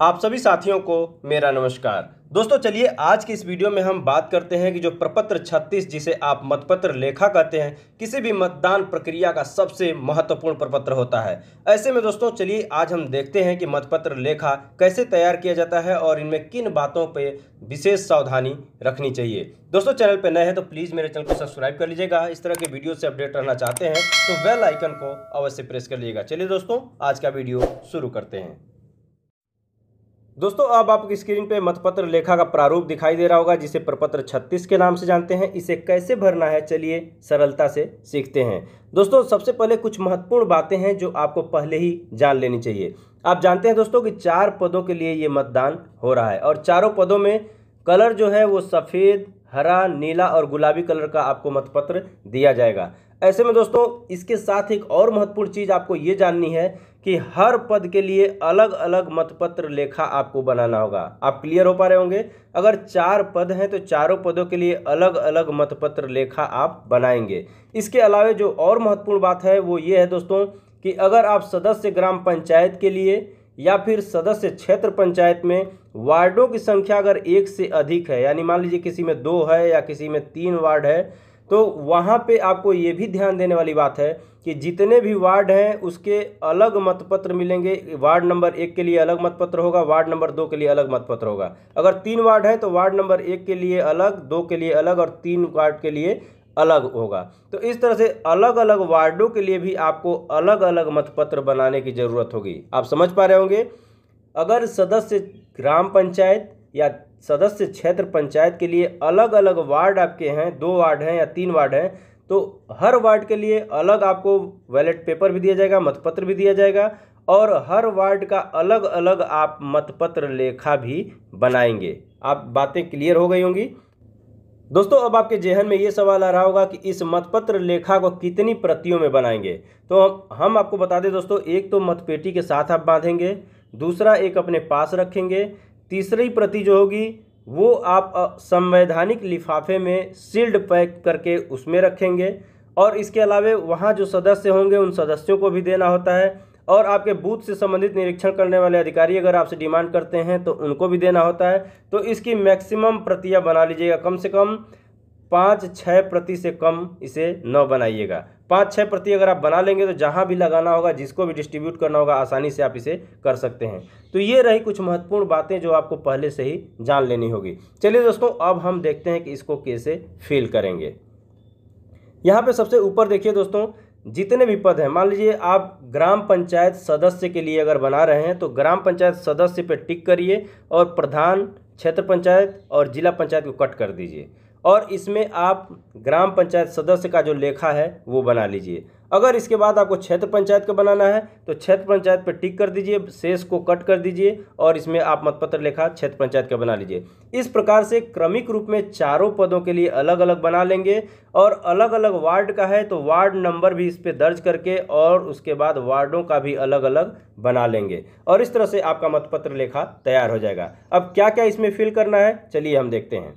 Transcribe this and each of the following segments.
आप सभी साथियों को मेरा नमस्कार। दोस्तों चलिए आज की इस वीडियो में हम बात करते हैं कि जो प्रपत्र 36 जिसे आप मतपत्र लेखा कहते हैं, किसी भी मतदान प्रक्रिया का सबसे महत्वपूर्ण प्रपत्र होता है। ऐसे में दोस्तों चलिए आज हम देखते हैं कि मतपत्र लेखा कैसे तैयार किया जाता है और इनमें किन बातों पे विशेष सावधानी रखनी चाहिए। दोस्तों चैनल पर नए हैं तो प्लीज़ मेरे चैनल को सब्सक्राइब कर लीजिएगा। इस तरह के वीडियो से अपडेट रहना चाहते हैं तो बेल आइकन को अवश्य प्रेस कर लीजिएगा। चलिए दोस्तों आज का वीडियो शुरू करते हैं। दोस्तों अब आपकी स्क्रीन पे मतपत्र लेखा का प्रारूप दिखाई दे रहा होगा जिसे प्रपत्र 36 के नाम से जानते हैं। इसे कैसे भरना है चलिए सरलता से सीखते हैं। दोस्तों सबसे पहले कुछ महत्वपूर्ण बातें हैं जो आपको पहले ही जान लेनी चाहिए। आप जानते हैं दोस्तों कि 4 पदों के लिए ये मतदान हो रहा है और चारों पदों में कलर जो है वो सफ़ेद, हरा, नीला और गुलाबी कलर का आपको मतपत्र दिया जाएगा। ऐसे में दोस्तों इसके साथ एक और महत्वपूर्ण चीज़ आपको ये जाननी है कि हर पद के लिए अलग अलग मतपत्र लेखा आपको बनाना होगा। आप क्लियर हो पा रहे होंगे। अगर 4 पद हैं तो चारों पदों के लिए अलग अलग मतपत्र लेखा आप बनाएंगे। इसके अलावा जो और महत्वपूर्ण बात है वो ये है दोस्तों कि अगर आप सदस्य ग्राम पंचायत के लिए या फिर सदस्य क्षेत्र पंचायत में वार्डों की संख्या अगर 1 से अधिक है, यानी मान लीजिए किसी में 2 है या किसी में 3 वार्ड है, तो वहाँ पे आपको ये भी ध्यान देने वाली बात है कि जितने भी वार्ड हैं उसके अलग मतपत्र मिलेंगे। वार्ड नंबर 1 के लिए अलग मतपत्र होगा, वार्ड नंबर 2 के लिए अलग मतपत्र होगा। अगर 3 वार्ड है तो वार्ड नंबर 1 के लिए अलग, 2 के लिए अलग और 3 वार्ड के लिए अलग होगा। तो इस तरह से अलग अलग वार्डों के लिए भी आपको अलग अलग मतपत्र बनाने की ज़रूरत होगी। आप समझ पा रहे होंगे। अगर सदस्य ग्राम पंचायत या सदस्य क्षेत्र पंचायत के लिए अलग अलग वार्ड आपके हैं, 2 वार्ड हैं या 3 वार्ड हैं, तो हर वार्ड के लिए अलग आपको बैलेट पेपर भी दिया जाएगा, मतपत्र भी दिया जाएगा और हर वार्ड का अलग अलग आप मतपत्र लेखा भी बनाएंगे। आप बातें क्लियर हो गई होंगी। दोस्तों अब आपके जेहन में ये सवाल आ रहा होगा कि इस मतपत्र लेखा को कितनी प्रतियों में बनाएंगे। तो हम आपको बता दें दोस्तों, एक तो मतपेटी के साथ आप बांधेंगे, दूसरा एक अपने पास रखेंगे, तीसरी प्रति जो होगी वो आप संवैधानिक लिफाफे में सील्ड पैक करके उसमें रखेंगे और इसके अलावा वहाँ जो सदस्य होंगे उन सदस्यों को भी देना होता है और आपके बूथ से संबंधित निरीक्षण करने वाले अधिकारी अगर आपसे डिमांड करते हैं तो उनको भी देना होता है। तो इसकी मैक्सिमम प्रतियां बना लीजिएगा, कम से कम 5-6 प्रति से कम इसे न बनाइएगा। 5-6 प्रति अगर आप बना लेंगे तो जहां भी लगाना होगा, जिसको भी डिस्ट्रीब्यूट करना होगा, आसानी से आप इसे कर सकते हैं। तो ये रही कुछ महत्वपूर्ण बातें जो आपको पहले से ही जान लेनी होगी। चलिए दोस्तों अब हम देखते हैं कि इसको कैसे फिल करेंगे। यहाँ पे सबसे ऊपर देखिए दोस्तों, जितने भी पद हैं, मान लीजिए आप ग्राम पंचायत सदस्य के लिए अगर बना रहे हैं तो ग्राम पंचायत सदस्य पे टिक करिए और प्रधान, क्षेत्र पंचायत और जिला पंचायत को कट कर दीजिए और इसमें आप ग्राम पंचायत सदस्य का जो लेखा है वो बना लीजिए। अगर इसके बाद आपको क्षेत्र पंचायत का बनाना है तो क्षेत्र पंचायत पर टिक कर दीजिए, शेष को कट कर दीजिए और इसमें आप मतपत्र लेखा क्षेत्र पंचायत का बना लीजिए। इस प्रकार से क्रमिक रूप में चारों पदों के लिए अलग अलग बना लेंगे और अलग अलग वार्ड का है तो वार्ड नंबर भी इस पर दर्ज करके और उसके बाद वार्डों का भी अलग अलग बना लेंगे और इस तरह से आपका मतपत्र लेखा तैयार हो जाएगा। अब क्या क्या इसमें फिल करना है चलिए हम देखते हैं।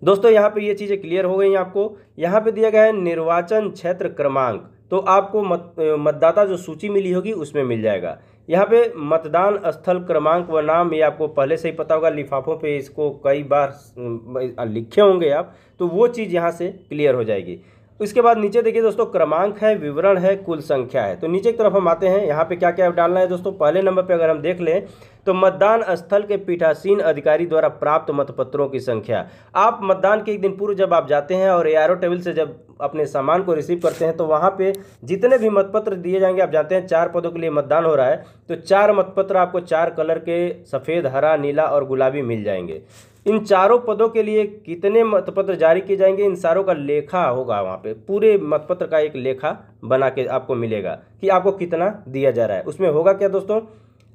दोस्तों यहाँ पे ये चीज़ें क्लियर हो गई। आपको यहाँ पे दिया गया है निर्वाचन क्षेत्र क्रमांक, तो आपको मतदाता जो सूची मिली होगी उसमें मिल जाएगा। यहाँ पे मतदान स्थल क्रमांक व नाम, ये आपको पहले से ही पता होगा, लिफाफों पे इसको कई बार लिखे होंगे आप, तो वो चीज़ यहाँ से क्लियर हो जाएगी। इसके बाद नीचे देखिए दोस्तों, क्रमांक है, विवरण है, कुल संख्या है। तो नीचे की तरफ हम आते हैं, यहाँ पे क्या क्या डालना है दोस्तों। पहले नंबर पे अगर हम देख लें तो मतदान स्थल के पीठासीन अधिकारी द्वारा प्राप्त मतपत्रों की संख्या। आप मतदान के एक दिन पूर्व जब आप जाते हैं और ARO टेबल से जब अपने सामान को रिसीव करते हैं तो वहाँ पे जितने भी मतपत्र दिए जाएंगे, आप जानते हैं 4 पदों के लिए मतदान हो रहा है, तो 4 मतपत्र आपको 4 कलर के सफ़ेद, हरा, नीला और गुलाबी मिल जाएंगे। इन चारों पदों के लिए कितने मतपत्र जारी किए जाएंगे, इन सारों का लेखा होगा। वहाँ पे पूरे मतपत्र का एक लेखा बना के आपको मिलेगा कि आपको कितना दिया जा रहा है। उसमें होगा क्या दोस्तों,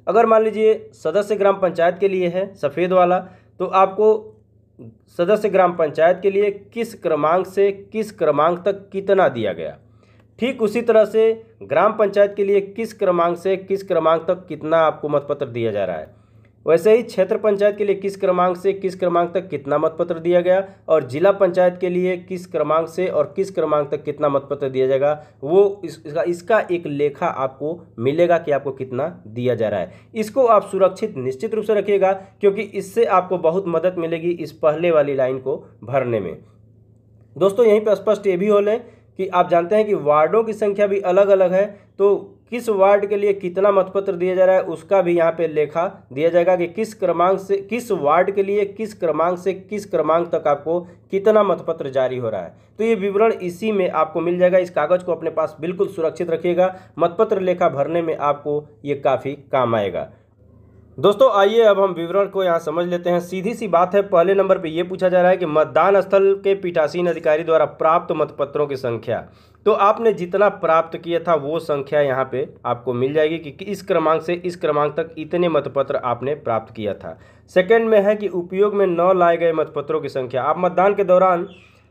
अगर मान लीजिए सदस्य ग्राम पंचायत के लिए है सफ़ेद वाला, तो आपको सदस्य ग्राम पंचायत के लिए किस क्रमांक से किस क्रमांक तक कितना दिया गया, ठीक उसी तरह से ग्राम पंचायत के लिए किस क्रमांक से किस क्रमांक तक कितना आपको मतपत्र दिया जा रहा है। वैसे ही क्षेत्र पंचायत के लिए किस क्रमांक से किस क्रमांक तक कितना मतपत्र दिया गया और जिला पंचायत के लिए किस क्रमांक से और किस क्रमांक तक कितना मतपत्र दिया जाएगा, वो इसका एक लेखा आपको मिलेगा कि आपको कितना दिया जा रहा है। इसको आप सुरक्षित निश्चित रूप से रखिएगा, क्योंकि इससे आपको बहुत मदद मिलेगी इस पहले वाली लाइन को भरने में। दोस्तों यहीं पर स्पष्ट ये भी हो लें कि आप जानते हैं कि वार्डों की संख्या भी अलग अलग है, तो किस वार्ड के लिए कितना मतपत्र दिया जा रहा है उसका भी यहाँ पे लेखा दिया जाएगा कि किस क्रमांक से किस वार्ड के लिए किस क्रमांक से किस क्रमांक तक आपको कितना मतपत्र जारी हो रहा है। तो ये विवरण इसी में आपको मिल जाएगा। इस कागज़ को अपने पास बिल्कुल सुरक्षित रखिएगा, मतपत्र लेखा भरने में आपको ये काफ़ी काम आएगा। दोस्तों आइए अब हम विवरण को यहाँ समझ लेते हैं। सीधी सी बात है, पहले नंबर पे ये पूछा जा रहा है कि मतदान स्थल के पीठासीन अधिकारी द्वारा प्राप्त मतपत्रों की संख्या। तो आपने जितना प्राप्त किया था वो संख्या यहाँ पे आपको मिल जाएगी कि इस क्रमांक से इस क्रमांक तक इतने मतपत्र आपने प्राप्त किया था। सेकंड में है कि उपयोग में न लाए गए मतपत्रों की संख्या। आप मतदान के दौरान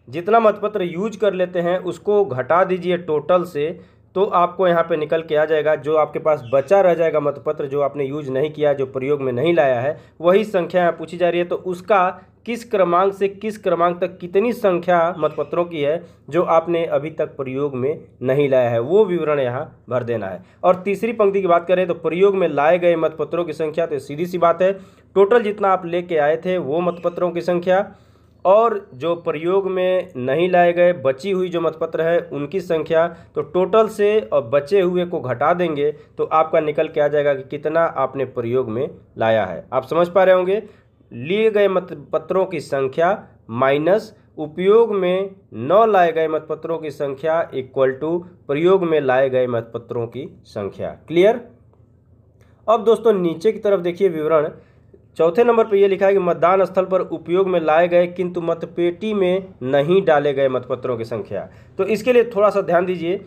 जितना मतपत्र यूज कर लेते हैं उसको घटा दीजिए टोटल से, तो आपको यहाँ पे निकल के आ जाएगा जो आपके पास बचा रह जाएगा मतपत्र जो आपने यूज नहीं किया, जो प्रयोग में नहीं लाया है, वही संख्या यहाँ पूछी जा रही है। तो उसका किस क्रमांक से किस क्रमांक तक कितनी संख्या मतपत्रों की है जो आपने अभी तक प्रयोग में नहीं लाया है, वो विवरण यहाँ भर देना है। और तीसरी पंक्ति की बात करें तो प्रयोग में लाए गए मतपत्रों की संख्या, तो सीधी सी बात है टोटल जितना आप लेके आए थे वो मतपत्रों की संख्या और जो प्रयोग में नहीं लाए गए बची हुई जो मतपत्र है उनकी संख्या। तो टोटल से और बचे हुए को घटा देंगे तो आपका निकल के आ जाएगा कि कितना आपने प्रयोग में लाया है। आप समझ पा रहे होंगे, लिए गए मतपत्रों की संख्या माइनस उपयोग में न लाए गए मतपत्रों की संख्या इक्वल टू प्रयोग में लाए गए मतपत्रों की संख्या। क्लियर। अब दोस्तों नीचे की तरफ देखिए विवरण, चौथे नंबर पर यह लिखा है कि मतदान स्थल पर उपयोग में लाए गए किंतु मतपेटी में नहीं डाले गए मतपत्रों की संख्या। तो इसके लिए थोड़ा सा ध्यान दीजिए,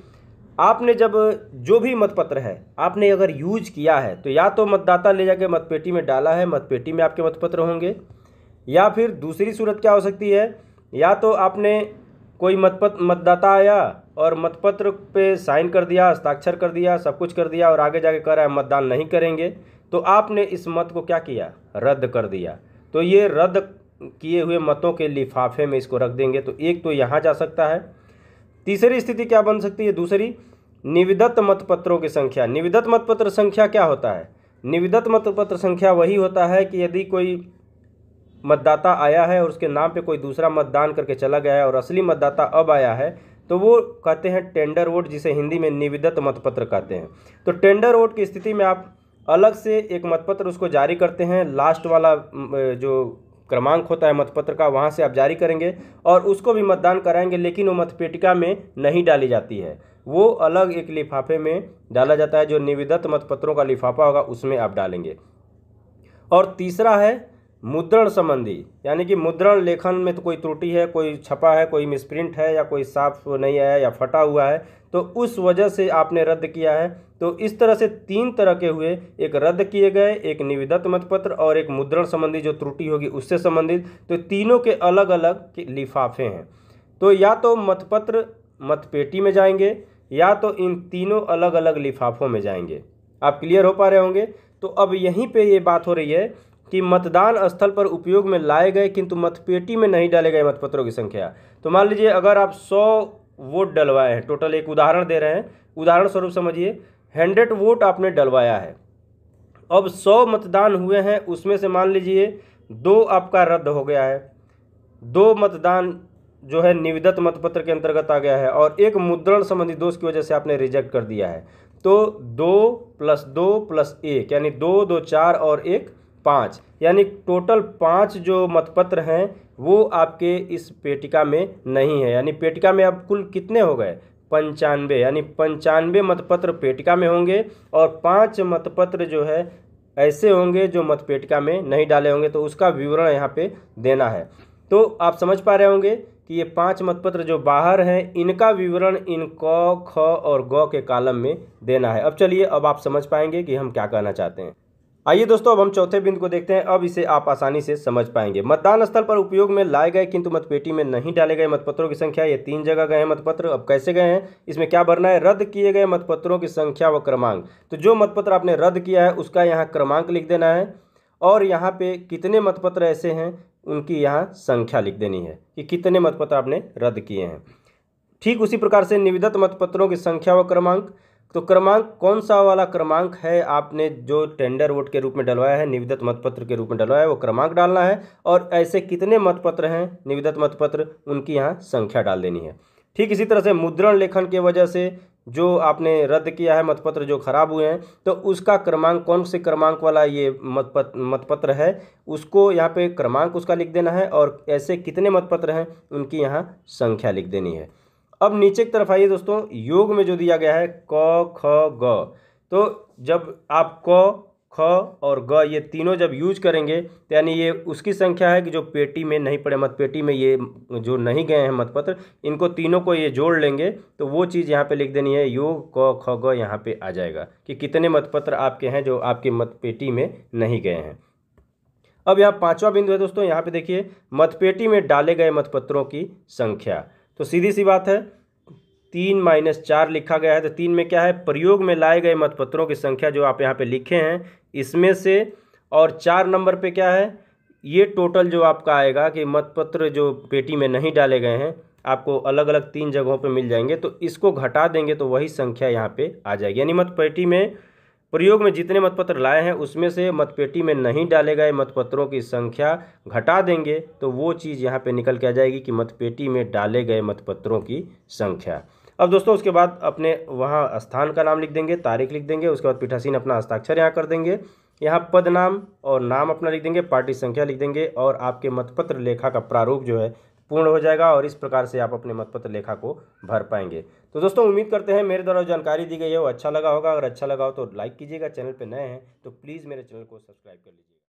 आपने जब जो भी मतपत्र है आपने अगर यूज किया है तो या तो मतदाता ले जाके मतपेटी में डाला है, मतपेटी में आपके मतपत्र होंगे, या फिर दूसरी सूरत क्या हो सकती है, या तो आपने कोई मतदाता आया और मतपत्र पे साइन कर दिया, हस्ताक्षर कर दिया, सब कुछ कर दिया और आगे जाके कह रहा है मतदान नहीं करेंगे, तो आपने इस मत को क्या किया, रद्द कर दिया। तो ये रद्द किए हुए मतों के लिफाफे में इसको रख देंगे। तो एक तो यहाँ जा सकता है। तीसरी स्थिति क्या बन सकती है, दूसरी निविदत मतपत्रों की संख्या। निविदत मतपत्र संख्या क्या होता है, निविदत मतपत्र संख्या वही होता है कि यदि कोई मतदाता आया है और उसके नाम पे कोई दूसरा मतदान करके चला गया है और असली मतदाता अब आया है तो वो कहते हैं टेंडर वोट, जिसे हिंदी में निविदत मतपत्र कहते हैं। तो टेंडर वोट की स्थिति में आप अलग से एक मतपत्र उसको जारी करते हैं, लास्ट वाला जो क्रमांक होता है मतपत्र का वहाँ से आप जारी करेंगे और उसको भी मतदान कराएंगे, लेकिन वो मतपेटिका में नहीं डाली जाती है, वो अलग एक लिफाफे में डाला जाता है, जो निविदत मतपत्रों का लिफाफा होगा उसमें आप डालेंगे। और तीसरा है मुद्रण संबंधी, यानी कि मुद्रण लेखन में तो कोई त्रुटि है, कोई छपा है, कोई मिसप्रिंट है या कोई साफ नहीं आया या फटा हुआ है, तो उस वजह से आपने रद्द किया है। तो इस तरह से तीन तरह के हुए, एक रद्द किए गए, एक निविदत मतपत्र और एक मुद्रण संबंधी जो त्रुटि होगी उससे संबंधित। तो तीनों के अलग अलग लिफाफे हैं। तो या तो मतपत्र मतपेटी में जाएंगे या तो इन तीनों अलग अलग लिफाफों में जाएंगे। आप क्लियर हो पा रहे होंगे। तो अब यहीं पे ये बात हो रही है कि मतदान स्थल पर उपयोग में लाए गए किंतु मतपेटी में नहीं डाले गए मतपत्रों की संख्या। तो मान लीजिए अगर आप 100 वोट डलवाए हैं, टोटल एक उदाहरण दे रहे हैं, उदाहरण स्वरूप समझिए 100 वोट आपने डलवाया है। अब 100 मतदान हुए हैं, उसमें से मान लीजिए 2 आपका रद्द हो गया है, 2 मतदान जो है निविदत मतपत्र के अंतर्गत आ गया है और एक मुद्रण संबंधी दोष की वजह से आपने रिजेक्ट कर दिया है। तो 2 + 2 + 1 यानी 2, 2 4 और 1 5, यानी टोटल 5 जो मतपत्र हैं वो आपके इस पेटिका में नहीं है। यानी पेटिका में अब कुल कितने हो गए, 95, यानी 95 मतपत्र पेटिका में होंगे और 5 मतपत्र जो है ऐसे होंगे जो मतपेटिका में नहीं डाले होंगे। तो उसका विवरण यहाँ पे देना है। तो आप समझ पा रहे होंगे कि ये 5 मतपत्र जो बाहर हैं इनका विवरण इन क, ख और ग के कॉलम में देना है। अब चलिए, अब आप समझ पाएंगे कि हम क्या कहना चाहते हैं। आइए दोस्तों, अब हम चौथे बिंदु को देखते हैं। अब इसे आप आसानी से समझ पाएंगे। मतदान स्थल पर उपयोग में लाए गए किंतु मतपेटी में नहीं डाले गए मतपत्रों की संख्या। ये 3 जगह गए हैं मतपत्र। अब कैसे गए हैं, इसमें क्या भरना है, रद्द किए गए मतपत्रों की संख्या व क्रमांक। तो जो मतपत्र आपने रद्द किया है उसका यहाँ क्रमांक लिख देना है और यहाँ पे कितने मतपत्र ऐसे हैं उनकी यहाँ संख्या लिख देनी है कि कितने मतपत्र आपने रद्द किए हैं। ठीक उसी प्रकार से निविदत मतपत्रों की संख्या व क्रमांक, तो क्रमांक कौन सा वाला क्रमांक है आपने जो टेंडर वोट के रूप में डलवाया है, निविदत मतपत्र के रूप में डलवाया है, वो क्रमांक डालना है और ऐसे कितने मतपत्र हैं निविदत मतपत्र उनकी यहाँ संख्या डाल देनी है। ठीक इसी तरह से मुद्रण लेखन के वजह से जो आपने रद्द किया है मतपत्र जो खराब हुए हैं, तो उसका क्रमांक कौन से क्रमांक वाला ये मतपत्र है उसको यहाँ पे क्रमांक उसका लिख देना है और ऐसे कितने मतपत्र हैं उनकी यहाँ संख्या लिख देनी है। अब नीचे की तरफ आइए दोस्तों, योग में जो दिया गया है क ख ग, तो जब आप क ख और ग ये तीनों जब यूज करेंगे तो यानी ये उसकी संख्या है कि जो पेटी में नहीं पड़े, मतपेटी में ये जो नहीं गए हैं मतपत्र, इनको तीनों को ये जोड़ लेंगे तो वो चीज़ यहाँ पे लिख देनी है। योग क ख ग यहाँ पे आ जाएगा कि कितने मतपत्र आपके हैं जो आपके मतपेटी में नहीं गए हैं। अब यहाँ पांचवा बिंदु है दोस्तों, यहाँ पे देखिए मतपेटी में डाले गए मतपत्रों की संख्या। तो सीधी सी बात है 3-4 लिखा गया है, तो 3 में क्या है, प्रयोग में लाए गए मतपत्रों की संख्या जो आप यहाँ पे लिखे हैं इसमें से, और 4 नंबर पे क्या है, ये टोटल जो आपका आएगा कि मतपत्र जो पेटी में नहीं डाले गए हैं आपको अलग अलग 3 जगहों पे मिल जाएंगे, तो इसको घटा देंगे तो वही संख्या यहाँ पे आ जाएगी। यानी मतपेटी में प्रयोग में जितने मतपत्र लाए हैं उसमें से मतपेटी में नहीं डाले गए मतपत्रों की संख्या घटा देंगे तो वो चीज़ यहाँ पे निकल के आ जाएगी कि मतपेटी में डाले गए मतपत्रों की संख्या। अब दोस्तों उसके बाद अपने वहाँ स्थान का नाम लिख देंगे, तारीख लिख देंगे, उसके बाद पीठासीन अपना हस्ताक्षर यहाँ कर देंगे, यहाँ पद नाम और नाम अपना लिख देंगे, पार्टी संख्या लिख देंगे और आपके मतपत्र लेखा का प्रारूप जो है पूर्ण हो जाएगा और इस प्रकार से आप अपने मतपत्र लेखा को भर पाएंगे। तो दोस्तों उम्मीद करते हैं मेरे द्वारा जो जानकारी दी गई है वो अच्छा लगा होगा। अगर अच्छा लगा हो तो लाइक कीजिएगा, चैनल पर नए हैं तो प्लीज़ मेरे चैनल को सब्सक्राइब कर लीजिए।